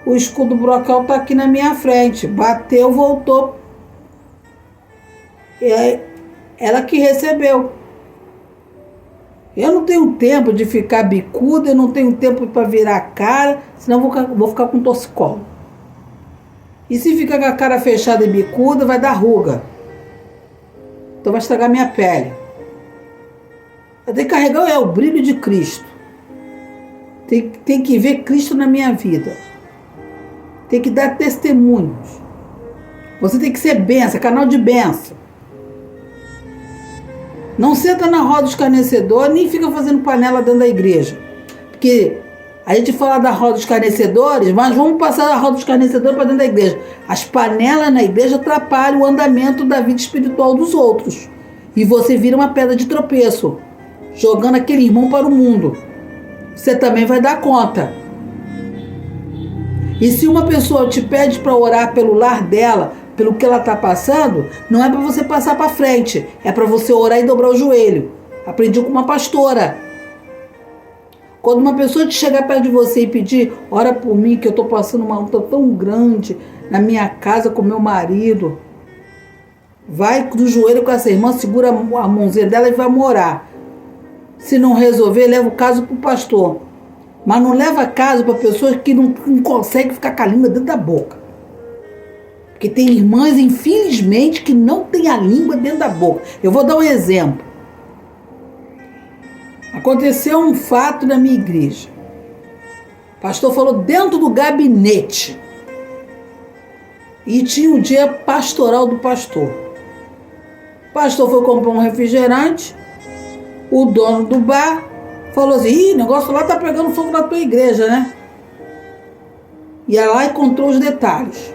o escudo brocal está aqui na minha frente. Bateu, voltou. E aí, ela que recebeu. Eu não tenho tempo de ficar bicuda, eu não tenho tempo para virar a cara, senão vou ficar com torcicolo. E se ficar com a cara fechada e bicuda, vai dar ruga. Então vai estragar minha pele. Eu tenho que carregar o brilho de Cristo. Tem que ver Cristo na minha vida. Tem que dar testemunhos. Você tem que ser bênção, canal de bênção. Não senta na roda dos escarnecedores, nem fica fazendo panela dentro da igreja. Porque a gente fala da roda dos escarnecedores, mas vamos passar a roda dos escarnecedores para dentro da igreja. As panelas na igreja atrapalham o andamento da vida espiritual dos outros. E você vira uma pedra de tropeço, jogando aquele irmão para o mundo. Você também vai dar conta. E se uma pessoa te pede para orar pelo lar dela, pelo que ela está passando, não é para você passar para frente, é para você orar e dobrar o joelho. Aprendi com uma pastora. Quando uma pessoa te chegar perto de você e pedir, ora por mim, que eu estou passando uma luta tão grande na minha casa com meu marido, vai do joelho com essa irmã, segura a mãozinha dela e vai orar. Se não resolver, leva o caso para o pastor. Mas não leva caso para pessoas que não conseguem ficar com a língua dentro da boca. Porque tem irmãs, infelizmente, que não tem a língua dentro da boca. Eu vou dar um exemplo. Aconteceu um fato na minha igreja. O pastor falou dentro do gabinete. E tinha o dia pastoral do pastor. O pastor foi comprar um refrigerante. O dono do bar falou assim, ih, o negócio lá tá pegando fogo na tua igreja, né? Ia lá e contou os detalhes.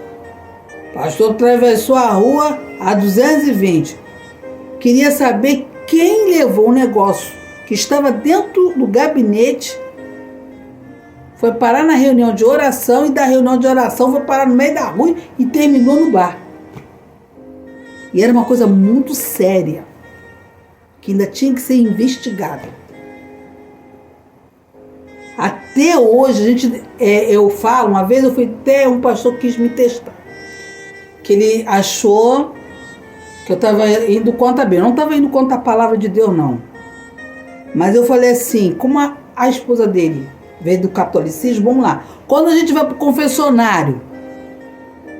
O pastor atravessou a rua a 220. Queria saber quem levou o negócio que estava dentro do gabinete, foi parar na reunião de oração e da reunião de oração foi parar no meio da rua e terminou no bar. E era uma coisa muito séria, que ainda tinha que ser investigada. Até hoje, eu falo, uma vez eu fui até um pastor que quis me testar, que ele achou que eu estava indo contra a Bíblia. Eu não estava indo contra a palavra de Deus, não. Mas eu falei assim, como a esposa dele veio do catolicismo, vamos lá. Quando a gente vai para o confessionário,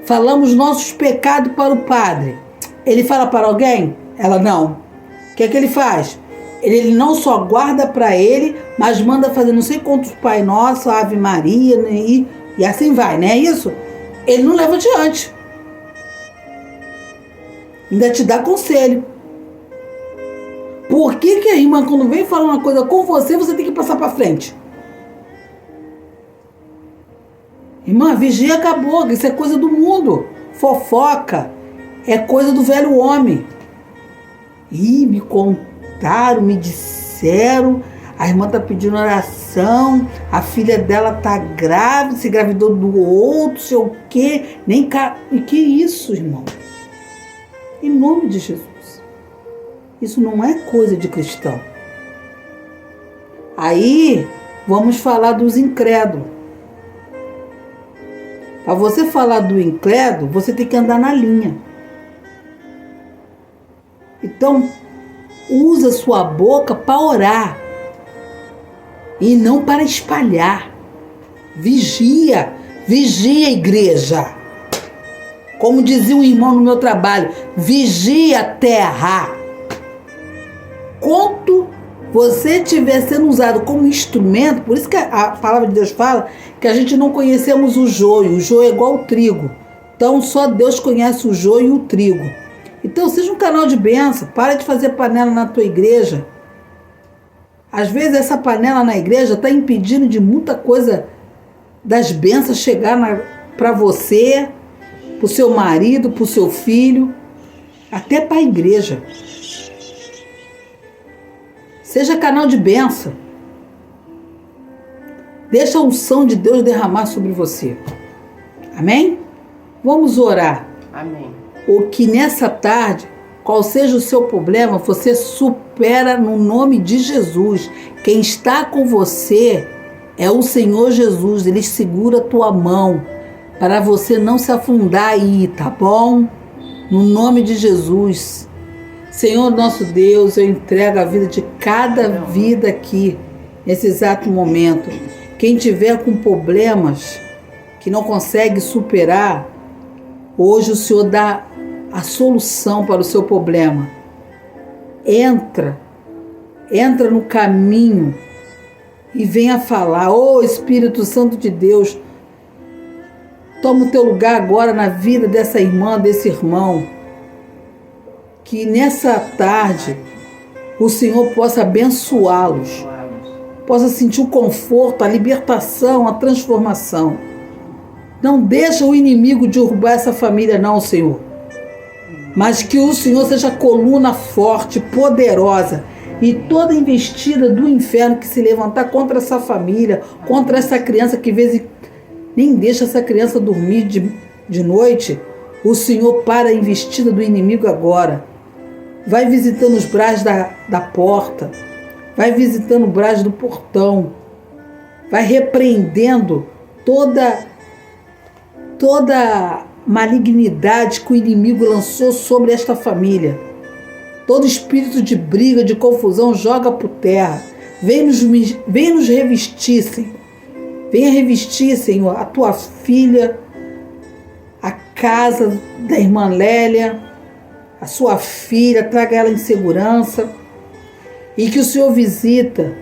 falamos nossos pecados para o padre. Ele fala para alguém? Ela não. O que é que ele faz? Ele não só guarda para ele, mas manda fazer não sei quantos Pai Nosso, Ave Maria, né, e assim vai, não é isso? Ele não leva adiante. Ainda te dá conselho. Por que a irmã, quando vem falar uma coisa com você, você tem que passar para frente? Irmã, vigia acabou, isso é coisa do mundo. Fofoca é coisa do velho homem. Ih, me contaram, me disseram, a irmã está pedindo oração, a filha dela está grávida, se engravidou do outro, sei o quê. E que isso, irmão? Em nome de Jesus. Isso não é coisa de cristão. Aí, vamos falar dos incrédulos. Para você falar do incrédulo, você tem que andar na linha. Então, usa sua boca para orar. E não para espalhar. Vigia, igreja. Como dizia um irmão no meu trabalho, vigia a terra. Quanto você estiver sendo usado como instrumento, por isso que a palavra de Deus fala que a gente não conhecemos o joio é igual ao trigo. Então só Deus conhece o joio e o trigo. Então seja um canal de bênção, para de fazer panela na tua igreja. Às vezes essa panela na igreja está impedindo de muita coisa das bênçãos chegar para você, para o seu marido, para o seu filho, até para a igreja. Seja canal de bênção. Deixa a unção de Deus derramar sobre você. Amém? Vamos orar. Amém. O que nessa tarde, qual seja o seu problema, você supera no nome de Jesus. Quem está com você é o Senhor Jesus. Ele segura a tua mão para você não se afundar aí, tá bom? No nome de Jesus. Senhor nosso Deus, eu entrego a vida de cada vida aqui, nesse exato momento. Quem tiver com problemas que não consegue superar, hoje o Senhor dá a solução para o seu problema. Entra entra no caminho e venha falar: ô Espírito Santo de Deus, toma o teu lugar agora na vida dessa irmã, desse irmão. Que nessa tarde o Senhor possa abençoá-los, possa sentir o conforto, a libertação, a transformação. Não deixa o inimigo derrubar essa família não, Senhor. Mas que o Senhor seja coluna forte, poderosa, e toda investida do inferno que se levantar contra essa família, contra essa criança que às vezes nem deixa essa criança dormir de noite, o Senhor para a investida do inimigo agora. Vai visitando os braços da porta, vai visitando o braço do portão, vai repreendendo toda malignidade que o inimigo lançou sobre esta família. Todo espírito de briga, de confusão, joga por terra. Vem nos revestir, Senhor. Venha revestir, Senhor, a tua filha, a casa da irmã Lélia, a sua filha, traga ela em segurança. E que o Senhor visita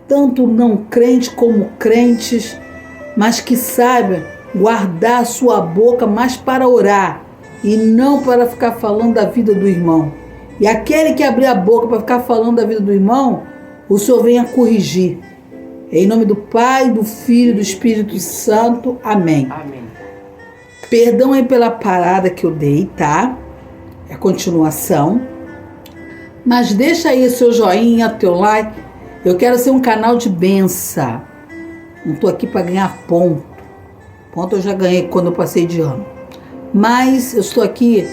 tanto não crentes como crentes, mas que saiba guardar a sua boca mais para orar e não para ficar falando da vida do irmão. E aquele que abrir a boca para ficar falando da vida do irmão, o Senhor venha corrigir. Em nome do Pai, do Filho e do Espírito Santo. Amém. Amém. Perdão aí pela parada que eu dei, tá? É a continuação. Mas deixa aí seu joinha, teu like. Eu quero ser um canal de bênção. Não estou aqui para ganhar ponto. Ponto eu já ganhei quando eu passei de ano. Mas eu estou aqui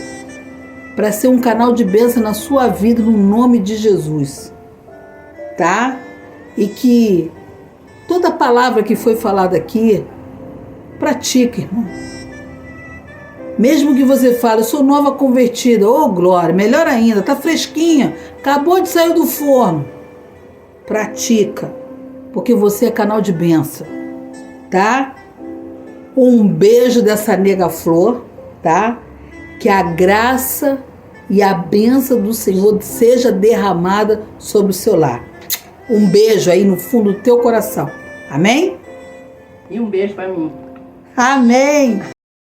para ser um canal de bênção na sua vida, no nome de Jesus. Tá? E que toda palavra que foi falada aqui, pratique, irmão. Mesmo que você fale: eu sou nova convertida, ô glória, melhor ainda, tá fresquinha, acabou de sair do forno. Pratica, porque você é canal de bênção, tá? Um beijo dessa nega flor, tá? Que a graça e a bênção do Senhor seja derramada sobre o seu lar. Um beijo aí no fundo do teu coração. Amém? E um beijo para mim. Amém!